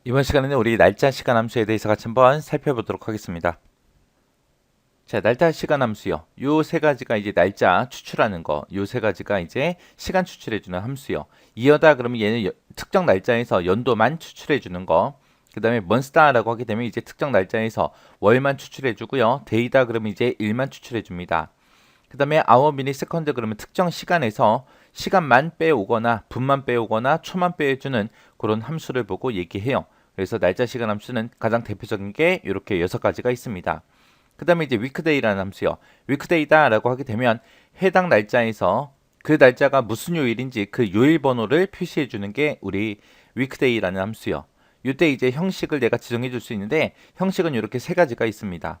이번 시간에는 우리 날짜 시간 함수에 대해서 같이 한번 살펴보도록 하겠습니다. 자, 날짜 시간 함수요. 요 세 가지가 이제 날짜 추출하는 거. 요 세 가지가 이제 시간 추출해 주는 함수요. 이어다 그러면 얘는 특정 날짜에서 연도만 추출해 주는 거. 그다음에 month라고 하게 되면 이제 특정 날짜에서 월만 추출해 주고요. day다 그러면 이제 일만 추출해 줍니다. 그다음에 hour, minute, second 그러면 특정 시간에서 시간만 빼오거나 분만 빼오거나 초만 빼주는 그런 함수를 보고 얘기해요. 그래서 날짜 시간 함수는 가장 대표적인 게 이렇게 6가지가 있습니다. 그 다음에 이제 weekday라는 함수요. weekday다 라고 하게 되면 해당 날짜에서 그 날짜가 무슨 요일인지 그 요일 번호를 표시해 주는 게 우리 weekday라는 함수요. 이때 이제 형식을 내가 지정해 줄 수 있는데 형식은 이렇게 세 가지가 있습니다.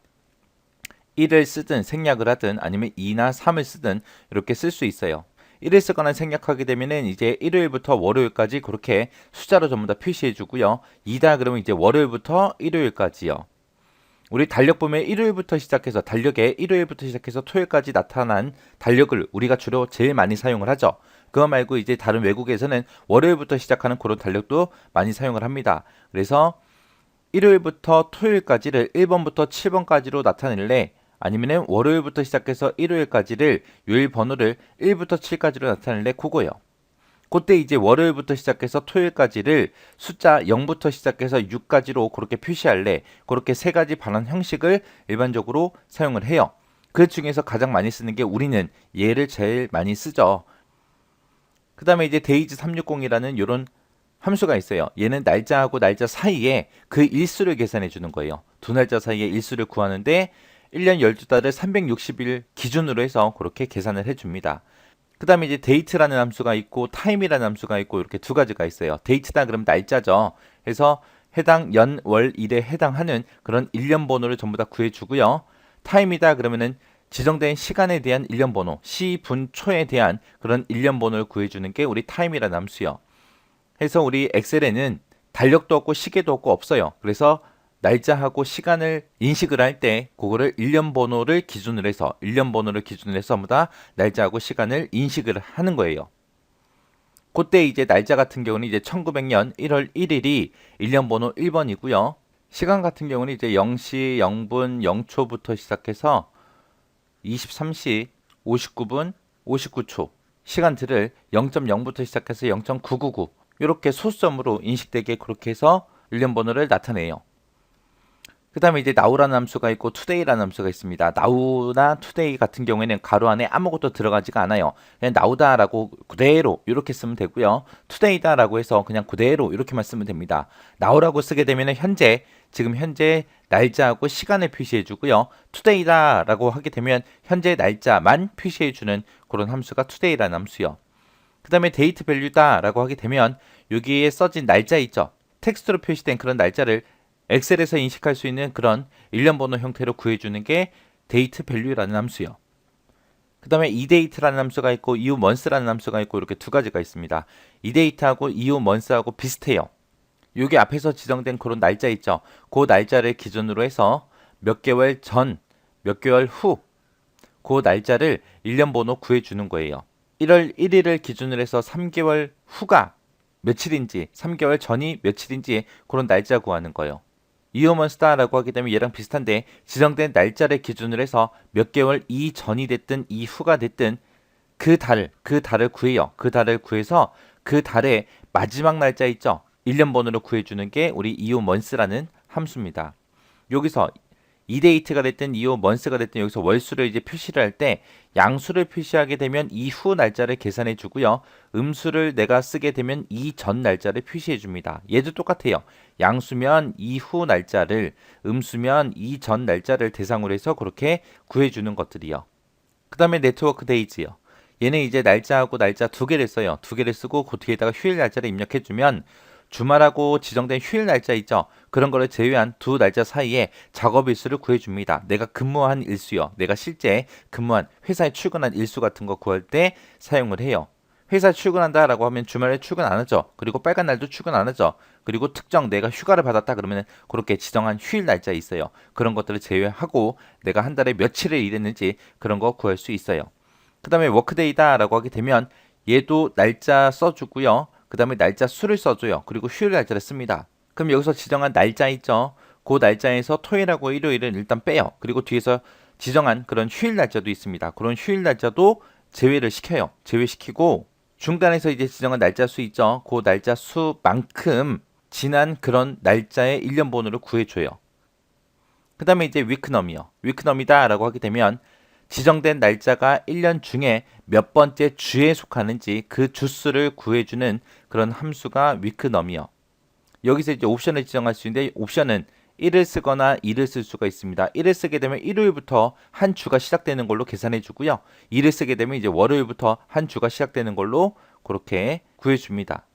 1을 쓰든 생략을 하든 아니면 2나 3을 쓰든 이렇게 쓸 수 있어요. 1을 쓰거나 생략하게 되면은 이제 일요일부터 월요일까지 그렇게 숫자로 전부 다 표시해 주고요. 2다 그러면 이제 월요일부터 일요일까지요. 우리 달력 보면 일요일부터 시작해서 달력에 일요일부터 시작해서 토요일까지 나타난 달력을 우리가 주로 제일 많이 사용을 하죠. 그거 말고 이제 다른 외국에서는 월요일부터 시작하는 그런 달력도 많이 사용을 합니다. 그래서 일요일부터 토요일까지를 1번부터 7번까지로 나타낼래? 아니면은 월요일부터 시작해서 일요일까지를 요일 번호를 1부터 7까지로 나타낼래? 그거요. 그때 이제 월요일부터 시작해서 토요일까지를 숫자 0부터 시작해서 6까지로 그렇게 표시할래? 그렇게 세 가지 반환 형식을 일반적으로 사용을 해요. 그 중에서 가장 많이 쓰는 게 우리는 얘를 제일 많이 쓰죠. 그 다음에 이제 데이즈 360이라는 이런 함수가 있어요. 얘는 날짜하고 날짜 사이에 그 일수를 계산해 주는 거예요. 두 날짜 사이에 일수를 구하는데 1년 12달을 360일 기준으로 해서 그렇게 계산을 해 줍니다. 그 다음에 이제 데이트라는 함수가 있고 타임이라는 함수가 있고 이렇게 두 가지가 있어요. 데이트다 그러면 날짜죠. 그래서 해당 연, 월, 일에 해당하는 그런 일련 번호를 전부 다 구해주고요. 타임이다 그러면은 지정된 시간에 대한 일련 번호, 시, 분, 초에 대한 그런 일련 번호를 구해주는 게 우리 타임이라는 함수요. 해서 우리 엑셀에는 달력도 없고 시계도 없고 없어요. 그래서 날짜하고 시간을 인식을 할 때 그거를 일련 번호를 기준으로 해서 전부 다 날짜하고 시간을 인식을 하는 거예요. 그때 이제 날짜 같은 경우는 이제 1900년 1월 1일이 일련 번호 1번이고요. 시간 같은 경우는 이제 0시 0분 0초부터 시작해서 23시 59분 59초 시간들을 0.0부터 시작해서 0.999 이렇게 소수점으로 인식되게 그렇게 해서 일련 번호를 나타내요. 그 다음에 이제 now라는 함수가 있고 today라는 함수가 있습니다. now나 today 같은 경우에는 가로 안에 아무것도 들어가지가 않아요. 그냥 now다라고 그대로 이렇게 쓰면 되고요. today다라고 해서 그냥 그대로 이렇게만 쓰면 됩니다. now라고 쓰게 되면 현재 지금 현재 날짜하고 시간을 표시해 주고요. today다라고 하게 되면 현재 날짜만 표시해 주는 그런 함수가 today라는 함수요. 그 다음에 date value다라고 하게 되면 여기에 써진 날짜 있죠. 텍스트로 표시된 그런 날짜를 엑셀에서 인식할 수 있는 그런 일련 번호 형태로 구해주는 게 date value라는 함수요. 그 다음에 eDate라는 함수가 있고 eumonth라는 함수가 있고 이렇게 두 가지가 있습니다. eDate하고 eumonth하고 비슷해요. 여기 앞에서 지정된 그런 날짜 있죠. 그 날짜를 기준으로 해서 몇 개월 전, 몇 개월 후, 그 날짜를 일련 번호 구해주는 거예요. 1월 1일을 기준으로 해서 3개월 후가 며칠인지, 3개월 전이 며칠인지 그런 날짜 구하는 거예요. 이어먼스다라고 하게 되면 얘랑 비슷한데 지정된 날짜를 기준으로 해서 몇 개월 이전이 됐든 이후가 됐든 그 달을 구해요. 그 달을 구해서 그 달의 마지막 날짜 있죠. 1년 번호로 구해주는 게 우리 이오먼스라는 함수입니다. 여기서 이데이트가 됐든 이오먼스가 됐든 여기서 월수를 이제 표시를 할 때 양수를 표시하게 되면 이후 날짜를 계산해 주고요. 음수를 내가 쓰게 되면 이전 날짜를 표시해 줍니다. 얘도 똑같아요. 양수면 이후 날짜를, 음수면 이전 날짜를 대상으로 해서 그렇게 구해 주는 것들이요. 그 다음에 네트워크 데이즈요. 얘는 이제 날짜하고 날짜 두 개를 써요. 두 개를 쓰고 그 뒤에다가 휴일 날짜를 입력해주면 주말하고 지정된 휴일 날짜 있죠. 그런 거를 제외한 두 날짜 사이에 작업 일수를 구해줍니다. 내가 근무한 일수요. 내가 실제 근무한 회사에 출근한 일수 같은 거 구할 때 사용을 해요. 회사에 출근한다라고 하면 주말에 출근 안 하죠. 그리고 빨간 날도 출근 안 하죠. 그리고 특정 내가 휴가를 받았다 그러면 그렇게 지정한 휴일 날짜 있어요. 그런 것들을 제외하고 내가 한 달에 며칠을 일했는지 그런 거 구할 수 있어요. 그 다음에 워크데이다라고 하게 되면 얘도 날짜 써주고요. 그 다음에 날짜 수를 써줘요. 그리고 휴일 날짜를 씁니다. 그럼 여기서 지정한 날짜 있죠? 그 날짜에서 토요일하고 일요일은 일단 빼요. 그리고 뒤에서 지정한 그런 휴일 날짜도 있습니다. 그런 휴일 날짜도 제외를 시켜요. 제외시키고 중간에서 이제 지정한 날짜 수 있죠? 그 날짜 수만큼 지난 그런 날짜의 1년 번호를 구해줘요. 그 다음에 이제 위크넘이요. 위크넘이다 라고 하게 되면 지정된 날짜가 1년 중에 몇 번째 주에 속하는지 그 주수를 구해주는 그런 함수가 위크넘이요. 여기서 이제 옵션을 지정할 수 있는데 옵션은 1을 쓰거나 2를 쓸 수가 있습니다. 1을 쓰게 되면 일요일부터 한 주가 시작되는 걸로 계산해 주고요. 2를 쓰게 되면 이제 월요일부터 한 주가 시작되는 걸로 그렇게 구해 줍니다.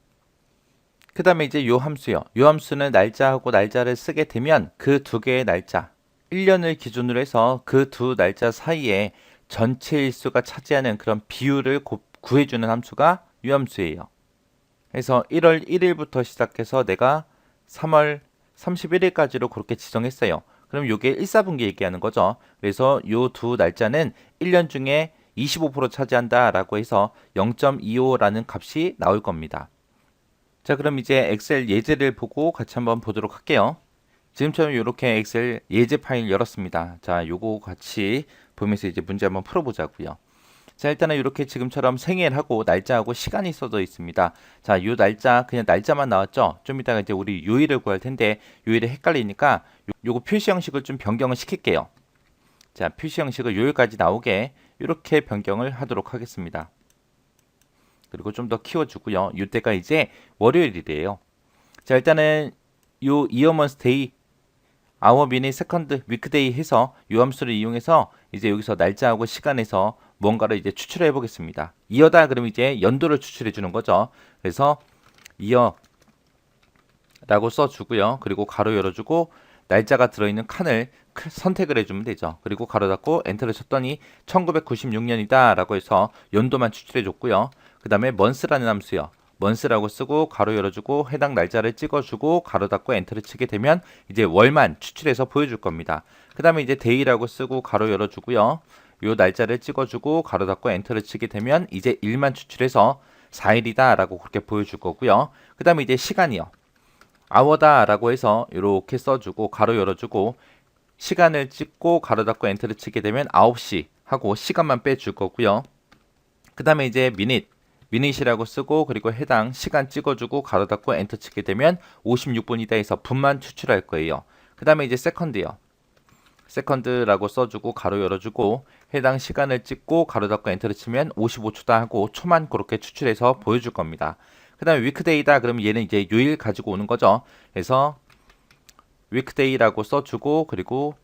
그 다음에 이제 요 함수요. 요 함수는 날짜하고 날짜를 쓰게 되면 그 두 개의 날짜, 1년을 기준으로 해서 그 두 날짜 사이에 전체 일수가 차지하는 그런 비율을 구해주는 함수가 요 함수예요. 그래서 1월 1일부터 시작해서 내가 3월 31일까지로 그렇게 지정했어요. 그럼 이게 1사분기 얘기하는 거죠. 그래서 요 두 날짜는 1년 중에 25% 차지한다 라고 해서 0.25라는 값이 나올 겁니다. 자, 그럼 이제 엑셀 예제를 보고 같이 한번 보도록 할게요. 지금처럼 이렇게 엑셀 예제 파일 열었습니다. 자, 요거 같이 보면서 이제 문제 한번 풀어보자고요. 자, 일단은 이렇게 지금처럼 생일하고 날짜하고 시간이 써져 있습니다. 자, 요 날짜 그냥 날짜만 나왔죠? 좀 이따가 이제 우리 요일을 구할 텐데 요일이 헷갈리니까 요거 표시 형식을 좀 변경을 시킬게요. 자, 표시 형식을 요일까지 나오게 이렇게 변경을 하도록 하겠습니다. 그리고 좀 더 키워주고요. 이때가 이제 월요일이래요. 자, 일단은 요 이어먼스 데이 아워 미니 세컨드 위크데이 해서 요 함수를 이용해서 이제 여기서 날짜하고 시간에서 뭔가를 이제 추출해 보겠습니다. 이어다 그러면 이제 연도를 추출해 주는 거죠. 그래서 이어라고 써주고요. 그리고 가로 열어주고 날짜가 들어있는 칸을 선택을 해주면 되죠. 그리고 가로 닫고 엔터를 쳤더니 1996년이다 라고 해서 연도만 추출해 줬고요. 그 다음에 month라는 함수요. month라고 쓰고 가로 열어주고 해당 날짜를 찍어주고 가로 닫고 엔터를 치게 되면 이제 월만 추출해서 보여줄 겁니다. 그 다음에 이제 day라고 쓰고 가로 열어주고요. 요 날짜를 찍어주고 가로 닫고 엔터를 치게 되면 이제 일만 추출해서 4일이다 라고 그렇게 보여줄 거고요. 그 다음에 이제 시간이요. hour다 라고 해서 이렇게 써주고 가로 열어주고 시간을 찍고 가로 닫고 엔터를 치게 되면 9시 하고 시간만 빼줄 거고요. 그 다음에 이제 minut이라고 쓰고 그리고 해당 시간 찍어주고 가로 닫고 엔터 치게 되면 56분이다 해서 분만 추출할 거예요. 그 다음에 이제 second요. second라고 써주고 가로 열어주고 해당 시간을 찍고 가로 닫고 엔터를 치면 55초다 하고 초만 그렇게 추출해서 보여줄 겁니다. 그 다음에 weekday다 그러면 얘는 이제 요일 가지고 오는 거죠. 그래서 weekday라고 써주고 그리고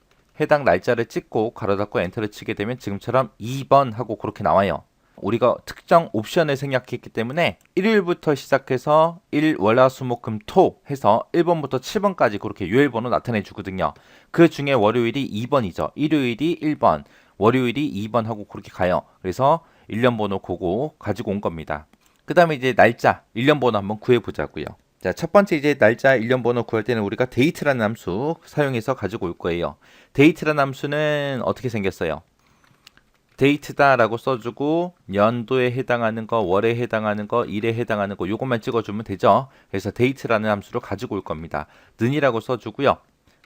해당 날짜를 찍고 가로 닫고 엔터를 치게 되면 지금처럼 2번 하고 그렇게 나와요. 우리가 특정 옵션을 생략했기 때문에 일요일부터 시작해서 일, 월, 화, 수, 목, 금, 토 해서 1번부터 7번까지 그렇게 요일번호 나타내 주거든요. 그 중에 월요일이 2번이죠. 일요일이 1번, 월요일이 2번 하고 그렇게 가요. 그래서 1년 번호 그거 가지고 온 겁니다. 그 다음에 이제 날짜, 1년 번호 한번 구해보자고요. 자, 첫 번째 이제 날짜 1년 번호 구할 때는 우리가 date라는 함수 사용해서 가지고 올 거예요. date라는 함수는 어떻게 생겼어요? date다 라고 써주고 연도에 해당하는 거, 월에 해당하는 거, 일에 해당하는 거 요것만 찍어주면 되죠. 그래서 date라는 함수로 가지고 올 겁니다. 는이라고 써주고요.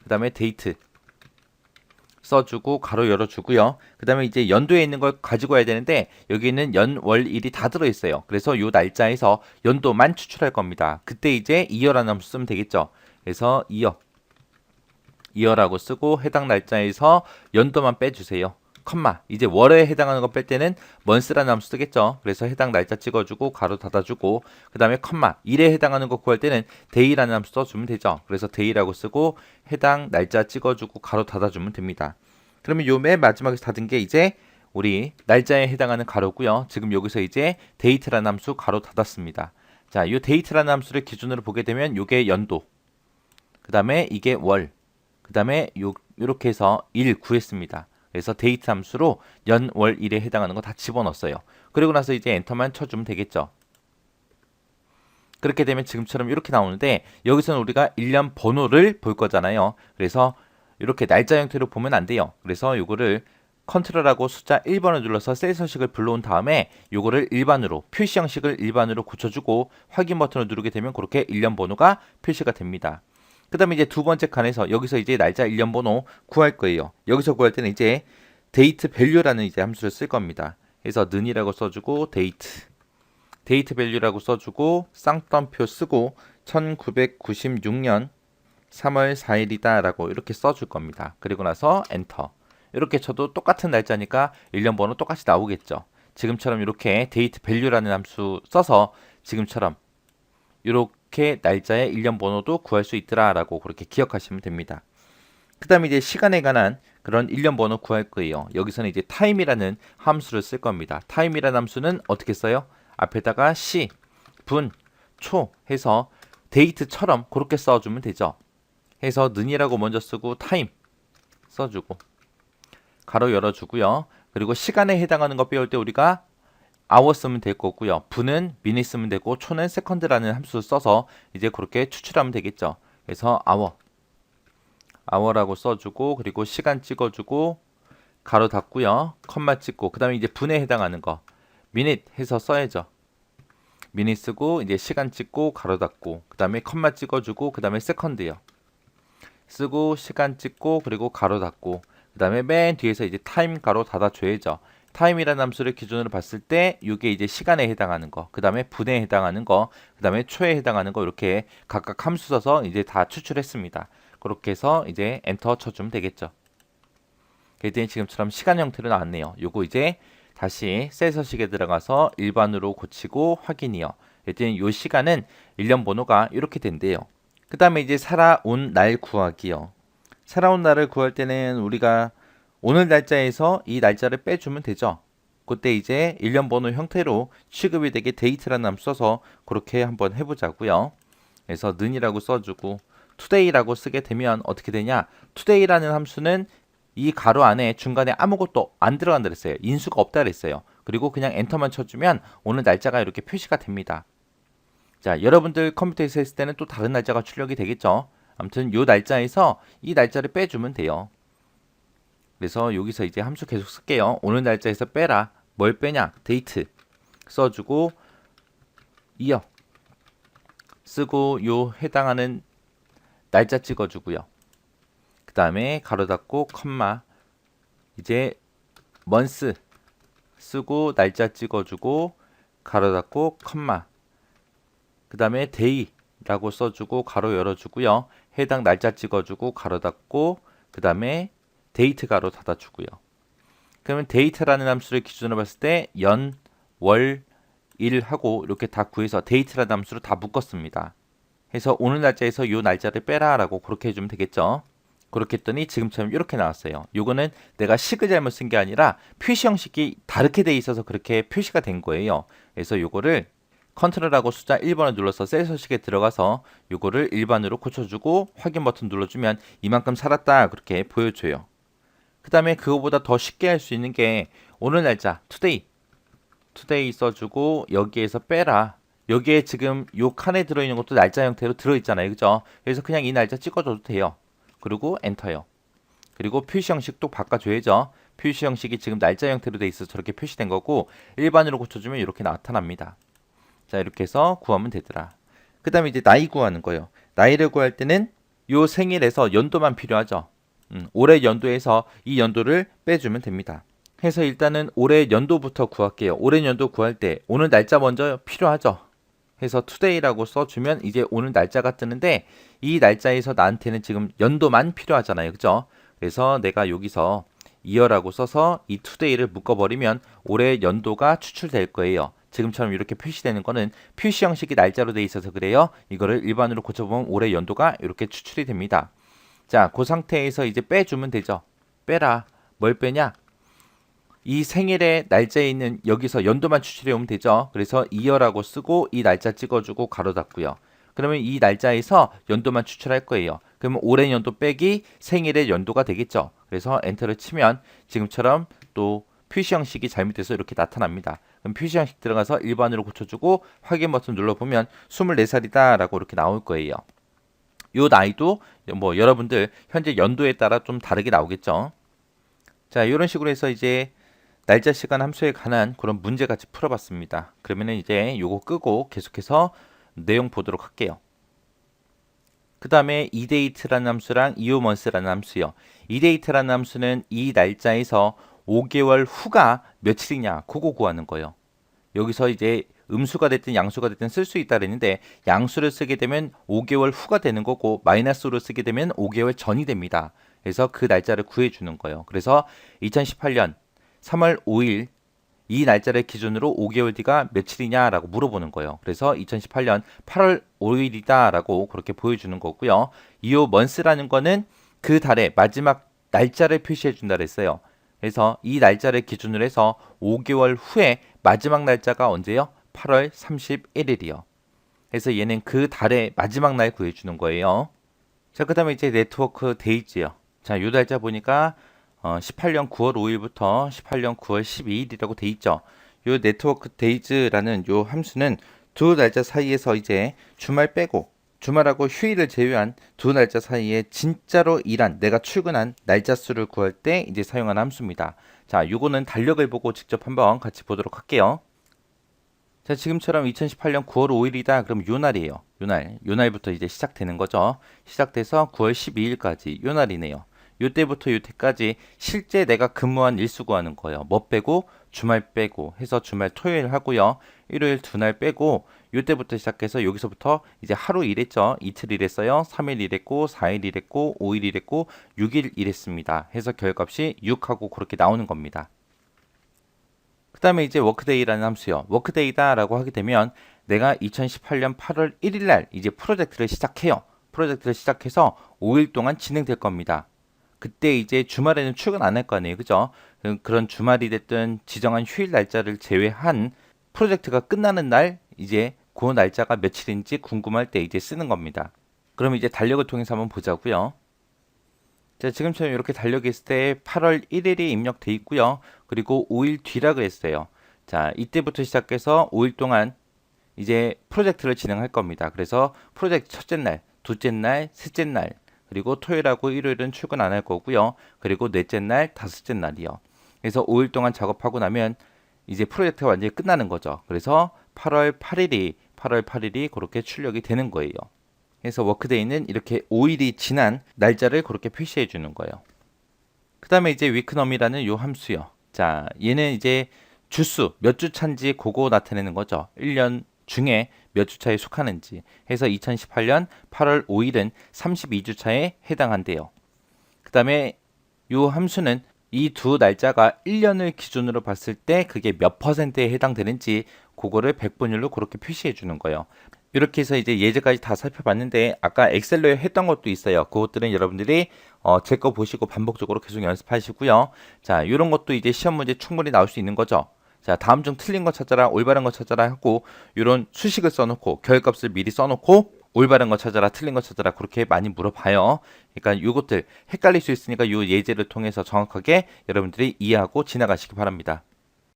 그 다음에 date 써주고 가로 열어주고요. 그 다음에 이제 연도에 있는 걸 가지고 와야 되는데 여기는 연, 월, 일이 다 들어있어요. 그래서 요 날짜에서 연도만 추출할 겁니다. 그때 이제 이어라는 함수 쓰면 되겠죠. 그래서 이어라고 쓰고 해당 날짜에서 연도만 빼주세요. 컴마 이제 월에 해당하는 거 뺄 때는 month라는 함수 쓰겠죠. 그래서 해당 날짜 찍어주고 가로 닫아주고 그 다음에 컴마 일에 해당하는 거 구할 때는 day라는 함수 써주면 되죠. 그래서 day라고 쓰고 해당 날짜 찍어주고 가로 닫아주면 됩니다. 그러면 요 맨 마지막에 닫은 게 이제 우리 날짜에 해당하는 가로고요. 지금 여기서 이제 date라는 함수 가로 닫았습니다. 자, 요 date라는 함수를 기준으로 보게 되면 요게 연도, 그 다음에 이게 월, 그 다음에 요렇게 해서 일 구했습니다. 그래서 데이트 함수로 연, 월, 일에 해당하는 거 다 집어넣었어요. 그리고 나서 이제 엔터만 쳐주면 되겠죠. 그렇게 되면 지금처럼 이렇게 나오는데 여기서는 우리가 1년 번호를 볼 거잖아요. 그래서 이렇게 날짜 형태로 보면 안 돼요. 그래서 이거를 컨트롤하고 숫자 1번을 눌러서 셀 서식을 불러온 다음에 이거를 일반으로 표시 형식을 일반으로 고쳐주고 확인 버튼을 누르게 되면 그렇게 1년 번호가 표시가 됩니다. 그 다음에 이제 두 번째 칸에서 여기서 이제 날짜 일련 번호 구할 거예요. 여기서 구할 때는 이제 데이트 밸류라는 이제 함수를 쓸 겁니다. 그래서 는이라고 써주고 데이트 밸류라고 써주고 쌍따옴표 쓰고 1996년 3월 4일이다 라고 이렇게 써줄 겁니다. 그리고 나서 엔터. 이렇게 쳐도 똑같은 날짜니까 일련 번호 똑같이 나오겠죠. 지금처럼 이렇게 데이트 밸류라는 함수 써서 지금처럼 이렇게 날짜의 일련 번호도 구할 수 있더라 라고 그렇게 기억하시면 됩니다. 그 다음에 이제 시간에 관한 그런 일련 번호 구할 거예요. 여기서는 이제 time이라는 함수를 쓸 겁니다. time이라는 함수는 어떻게 써요? 앞에다가 시, 분, 초 해서 데이트처럼 그렇게 써주면 되죠. 해서 는이라고 먼저 쓰고 time 써주고 가로 열어주고요. 그리고 시간에 해당하는 거 배울 때 우리가 hour 쓰면 될 거고요. 분은 minute 쓰면 되고 초는 second라는 함수 써서 이제 그렇게 추출하면 되겠죠. 그래서 hour라고 써주고 그리고 시간 찍어주고 가로 닫고요. 컴마 찍고 그 다음에 이제 분에 해당하는 거 minute 해서 써야죠. minute 쓰고 이제 시간 찍고 가로 닫고 그 다음에 컴마 찍어주고 그 다음에 second요. 쓰고 시간 찍고 그리고 가로 닫고 그 다음에 맨 뒤에서 이제 time 가로 닫아줘야죠. time이라는 함수를 기준으로 봤을 때 이게 이제 시간에 해당하는 거, 그 다음에 분에 해당하는 거, 그 다음에 초에 해당하는 거 이렇게 각각 함수 써서 이제 다 추출했습니다. 그렇게 해서 이제 엔터 쳐주면 되겠죠. 그랬더니 지금처럼 시간 형태로 나왔네요. 요거 이제 다시 셀 서식에 들어가서 일반으로 고치고 확인이요. 그랬더니 요 시간은 일련 번호가 이렇게 된대요. 그 다음에 이제 살아온 날 구하기요. 살아온 날을 구할 때는 우리가 오늘 날짜에서 이 날짜를 빼주면 되죠. 그때 이제 일련 번호 형태로 취급이 되게 데이트라는 함수 써서 그렇게 한번 해보자고요. 그래서 는이라고 써주고 today라고 쓰게 되면 어떻게 되냐? today라는 함수는 이 가로 안에 중간에 아무것도 안 들어간다 그랬어요. 인수가 없다 그랬어요. 그리고 그냥 엔터만 쳐주면 오늘 날짜가 이렇게 표시가 됩니다. 자, 여러분들 컴퓨터에서 했을 때는 또 다른 날짜가 출력이 되겠죠. 아무튼 요 날짜에서 이 날짜를 빼주면 돼요. 그래서 여기서 이제 함수 계속 쓸게요. 오늘 날짜에서 빼라. 뭘 빼냐? 데이트 써주고 이어 쓰고 요 해당하는 날짜 찍어주고요. 그 다음에 가로 닫고 컴마 이제 month 쓰고 날짜 찍어주고 가로 닫고 컴마 그 다음에 day라고 써주고 가로 열어주고요. 해당 날짜 찍어주고 가로 닫고 그 다음에 데이트 가로 닫아주고요. 그러면 데이트라는 함수를 기준으로 봤을 때 연, 월, 일 하고 이렇게 다 구해서 데이트라는 함수로 다 묶었습니다. 해서 오늘 날짜에서 요 날짜를 빼라 라고 그렇게 해주면 되겠죠. 그렇게 했더니 지금처럼 이렇게 나왔어요. 요거는 내가 식을 잘못 쓴 게 아니라 표시 형식이 다르게 돼 있어서 그렇게 표시가 된 거예요. 그래서 요거를 컨트롤하고 숫자 1번을 눌러서 셀 서식에 들어가서 요거를 일반으로 고쳐주고 확인 버튼 눌러주면 이만큼 살았다 그렇게 보여줘요. 그 다음에 그거보다 더 쉽게 할 수 있는 게 오늘 날짜 today 써주고 여기에서 빼라. 여기에 지금 요 칸에 들어있는 것도 날짜 형태로 들어있잖아요. 그죠? 그래서 그냥 이 날짜 찍어줘도 돼요. 그리고 엔터요. 그리고 표시 형식도 바꿔줘야죠. 표시 형식이 지금 날짜 형태로 돼 있어서 저렇게 표시된 거고 일반으로 고쳐주면 이렇게 나타납니다. 자, 이렇게 해서 구하면 되더라. 그 다음에 이제 나이 구하는 거예요. 나이를 구할 때는 요 생일에서 연도만 필요하죠. 올해 연도에서 이 연도를 빼주면 됩니다. 해서 일단은 올해 연도부터 구할게요. 올해 연도 구할 때 오늘 날짜 먼저 필요하죠. 해서 today라고 써주면 이제 오늘 날짜가 뜨는데 이 날짜에서 나한테는 지금 연도만 필요하잖아요. 그죠? 그래서 내가 여기서 year라고 써서 이 today를 묶어버리면 올해 연도가 추출될 거예요. 지금처럼 이렇게 표시되는 거는 표시 형식이 날짜로 돼 있어서 그래요. 이거를 일반으로 고쳐보면 올해 연도가 이렇게 추출이 됩니다. 자, 그 상태에서 이제 빼주면 되죠. 빼라. 뭘 빼냐? 이 생일의 날짜에 있는 여기서 연도만 추출해 오면 되죠. 그래서 year라고 쓰고 이 날짜 찍어주고 가로 닫고요. 그러면 이 날짜에서 연도만 추출할 거예요. 그러면 올해 연도 빼기 생일의 연도가 되겠죠. 그래서 엔터를 치면 지금처럼 또 표시 형식이 잘못돼서 이렇게 나타납니다. 그럼 표시 형식 들어가서 일반으로 고쳐주고 확인 버튼 눌러보면 24살이다 라고 이렇게 나올 거예요. 요 나이도 뭐 여러분들 현재 연도에 따라 좀 다르게 나오겠죠. 자, 이런 식으로 해서 이제 날짜 시간 함수에 관한 그런 문제 같이 풀어봤습니다. 그러면은 이제 요거 끄고 계속해서 내용 보도록 할게요. 그 다음에 이데이트라는 함수랑 이오먼스라는 함수요. 이데이트라는 함수는 이 날짜에서 5개월 후가 며칠이냐 그거 구하는 거예요. 여기서 이제 음수가 됐든 양수가 됐든 쓸 수 있다 그랬는데 양수를 쓰게 되면 5개월 후가 되는 거고 마이너스로 쓰게 되면 5개월 전이 됩니다. 그래서 그 날짜를 구해주는 거예요. 그래서 2018년 3월 5일 이 날짜를 기준으로 5개월 뒤가 며칠이냐라고 물어보는 거예요. 그래서 2018년 8월 5일이다라고 그렇게 보여주는 거고요. 이후 먼스라는 거는 그 달의 마지막 날짜를 표시해 준다 그랬어요. 그래서 이 날짜를 기준으로 해서 5개월 후에 마지막 날짜가 언제요? 8월 31일이요. 그래서 얘는 그 달의 마지막 날 구해주는 거예요. 자, 그 다음에 이제 네트워크 데이즈요. 자, 요 날짜 보니까 18년 9월 5일부터 18년 9월 12일이라고 돼 있죠. 요 네트워크 데이즈라는 요 함수는 두 날짜 사이에서 이제 주말 빼고 주말하고 휴일을 제외한 두 날짜 사이에 진짜로 일한 내가 출근한 날짜 수를 구할 때 이제 사용하는 함수입니다. 자, 요거는 달력을 보고 직접 한번 같이 보도록 할게요. 자, 지금처럼 2018년 9월 5일이다. 그럼 요 날이에요. 요 날부터 이제 시작되는 거죠. 시작돼서 9월 12일까지 요 날이네요. 요때부터 요때까지 실제 내가 근무한 일수 구하는 거예요. 뭐 빼고 주말 빼고 해서 주말 토요일 하고요. 일요일 두 날 빼고 요때부터 시작해서 여기서부터 이제 하루 일했죠. 이틀 일했어요. 3일 일했고 4일 일했고 5일 일했고 6일 일했습니다. 해서 결과값이 6하고 그렇게 나오는 겁니다. 그 다음에 이제 워크데이라는 함수요. 워크데이다라고 하게 되면 내가 2018년 8월 1일 날 이제 프로젝트를 시작해요. 프로젝트를 시작해서 5일 동안 진행될 겁니다. 그때 이제 주말에는 출근 안 할 거 아니에요. 그죠? 그런 주말이 됐든 지정한 휴일 날짜를 제외한 프로젝트가 끝나는 날 이제 그 날짜가 며칠인지 궁금할 때 이제 쓰는 겁니다. 그럼 이제 달력을 통해서 한번 보자고요. 자, 지금처럼 이렇게 달력이 있을 때 8월 1일이 입력돼 있고요. 그리고 5일 뒤라 그랬어요. 자, 이때부터 시작해서 5일 동안 이제 프로젝트를 진행할 겁니다. 그래서 프로젝트 첫째 날, 둘째 날, 셋째 날, 그리고 토요일하고 일요일은 출근 안 할 거고요. 그리고 넷째 날, 다섯째 날이요. 그래서 5일 동안 작업하고 나면 이제 프로젝트가 완전히 끝나는 거죠. 그래서 8월 8일이 그렇게 출력이 되는 거예요. 그래서 워크데이는 이렇게 5일이 지난 날짜를 그렇게 표시해 주는 거예요. 그 다음에 이제 위크넘이라는 요 함수요. 자, 얘는 이제 주수, 몇 주 차인지 그거 나타내는 거죠. 1년 중에 몇 주 차에 속하는지 해서 2018년 8월 5일은 32주 차에 해당한대요. 그 다음에 요 함수는 이 두 날짜가 1년을 기준으로 봤을 때 그게 몇 퍼센트에 해당되는지 그거를 백분율로 그렇게 표시해 주는 거예요. 이렇게 해서 이제 예제까지 다 살펴봤는데 아까 엑셀로 했던 것도 있어요. 그것들은 여러분들이 제 거 보시고 반복적으로 계속 연습하시고요. 자, 이런 것도 이제 시험 문제 충분히 나올 수 있는 거죠. 자, 다음 중 틀린 거 찾아라, 올바른 거 찾아라 하고 이런 수식을 써놓고 결값을 미리 써놓고 올바른 거 찾아라, 틀린 거 찾아라 그렇게 많이 물어봐요. 그러니까 이것들 헷갈릴 수 있으니까 이 예제를 통해서 정확하게 여러분들이 이해하고 지나가시기 바랍니다.